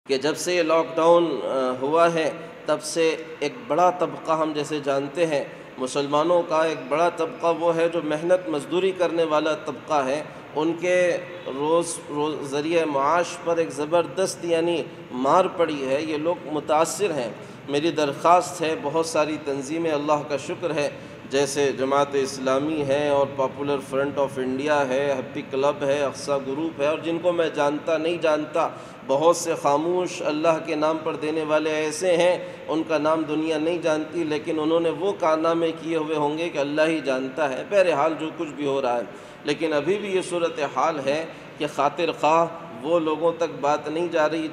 کہ جب سے یہ لاک ڈاؤن ہوا ہے تب سے ایک بڑا طبقہ ہم جیسے جانتے ہیں مسلمانوں کا ایک بڑا طبقہ وہ ہے جو محنت مزدوری کرنے والا طبقہ ہے، ان کے روز ذریعہ معاش پر ایک زبردست مار پڑی ہے، یہ لوگ متاثر ہیں۔ میری درخواست ہے، بہت ساری تنظیمیں اللہ کا شکر ہے جیسے جماعت اسلامی ہے اور پاپولر فرنٹ آف انڈیا ہے، ہیپی کلب ہے، اقصیٰ گروپ ہے، اور جن کو میں جانتا نہیں جانتا، بہت سے خاموش اللہ کے نام پر دینے والے ایسے ہیں، ان کا نام دنیا نہیں جانتی، لیکن انہوں نے وہ کارنامے کیے ہوئے ہوں گے کہ اللہ ہی جانتا ہے۔ بہرحال جو کچھ بھی ہو رہا ہے، لیکن ابھی بھی یہ صورتحال ہے کہ خاطر خواہ وہ لوگوں تک بات نہیں جا رہی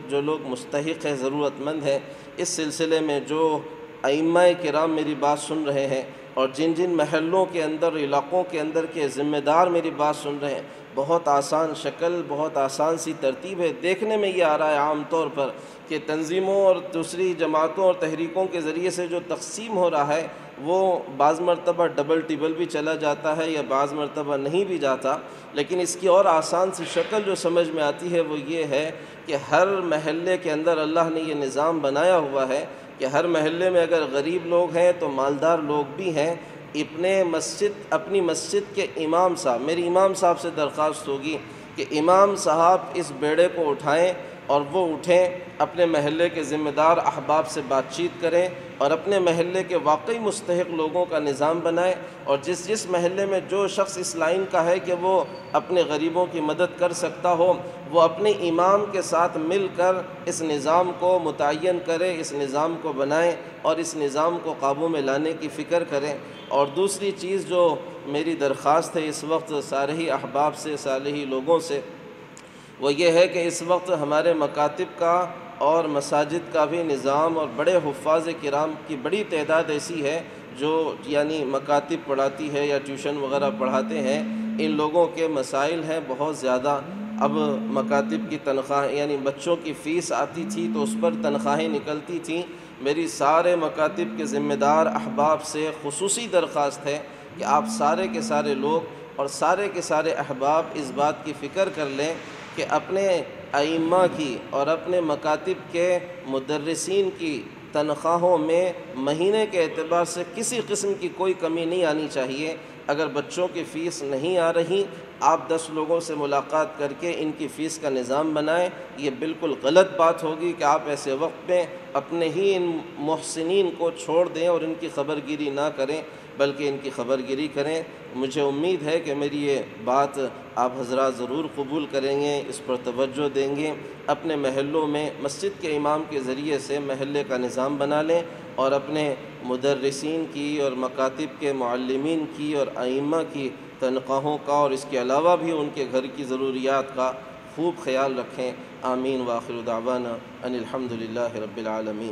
جو لوگ مستحق ہیں، ضرورت مند ہیں۔ اس سلسلے میں جو ائمہ کرام میری بات سن رہے ہیں اور جن محلوں کے اندر، علاقوں کے اندر کے ذمہ دار میری بات سن رہے ہیں، بہت آسان شکل، بہت آسان سی ترتیب ہے۔ دیکھنے میں یہ آ رہا ہے عام طور پر کہ تنظیموں اور دوسری جماعتوں اور تحریکوں کے ذریعے سے جو تقسیم ہو رہا ہے وہ بعض مرتبہ ڈبل ٹیبل بھی چلا جاتا ہے یا بعض مرتبہ نہیں بھی جاتا، لیکن اس کی اور آسان سی شکل جو سمجھ میں آتی ہے وہ یہ ہے کہ ہر محلے کے اندر اللہ نے یہ نظام بنایا ہوا ہے کہ ہر محلے میں اگر غریب لوگ ہیں تو مالدار لوگ بھی ہیں۔ اپنی مسجد کے امام صاحب، میری امام صاحب سے درخواست ہوگی کہ امام صاحب اس بیڑے کو اٹھائیں اور وہ اٹھیں، اپنے محلے کے ذمہ دار احباب سے بات چیت کریں اور اپنے محلے کے واقعی مستحق لوگوں کا نظام بنائیں، اور جس محلے میں جو شخص اس لائن کا ہے کہ وہ اپنے غریبوں کی مدد کر سکتا ہو، وہ اپنے امام کے ساتھ مل کر اس نظام کو متعین کرے، اس نظام کو بنائیں اور اس نظام کو قابو میں لانے کی فکر کریں۔ اور دوسری چیز جو میری درخواست ہے اس وقت صالحی احباب سے، صالحی لوگوں سے، وہ یہ ہے کہ اس وقت ہمارے مکاتب کا اور مساجد کا بھی نظام اور بڑے حفاظ کرام کی بڑی تعداد ایسی ہے جو مکاتب پڑھاتی ہے یا ٹیوشن وغیرہ پڑھاتے ہیں، ان لوگوں کے مسائل ہیں بہت زیادہ۔ اب مکاتب کی تنخواہ بچوں کی فیس آتی تھی تو اس پر تنخواہیں نکلتی تھیں۔ میری سارے مکاتب کے ذمہ دار احباب سے خصوصی درخواست ہے کہ آپ سارے کے سارے لوگ اور سارے کے سارے احباب اس بات کی فکر کر لیں کہ اپنے ائمہ کی اور اپنے مکاتب کے مدرسین کی تنخواہوں میں مہینے کے اعتبار سے کسی قسم کی کوئی کمی نہیں آنی چاہیے۔ اگر بچوں کی فیس نہیں آ رہی، آپ 10 لوگوں سے ملاقات کر کے ان کی فیس کا نظام بنائیں۔ یہ بالکل غلط بات ہوگی کہ آپ ایسے وقت میں اپنے ہی ان محسنین کو چھوڑ دیں اور ان کی خبرگیری نہ کریں، بلکہ ان کی خبرگیری کریں۔ مجھے امید ہے کہ میری یہ بات آپ حضرات ضرور قبول کریں گے، اس پر توجہ دیں گے، اپنے محلوں میں مسجد کے امام کے ذریعے سے محلے کا نظام بنا لیں اور اپنے مدرسین کی اور مکاتب کے معلمین کی اور ائمہ کی تنخواہوں کا اور اس کے علاوہ بھی ان کے گھر کی ضروریات کا خوب خیال رکھیں۔ آمین۔ وآخر دعوانا ان الحمد للہ رب العالمین۔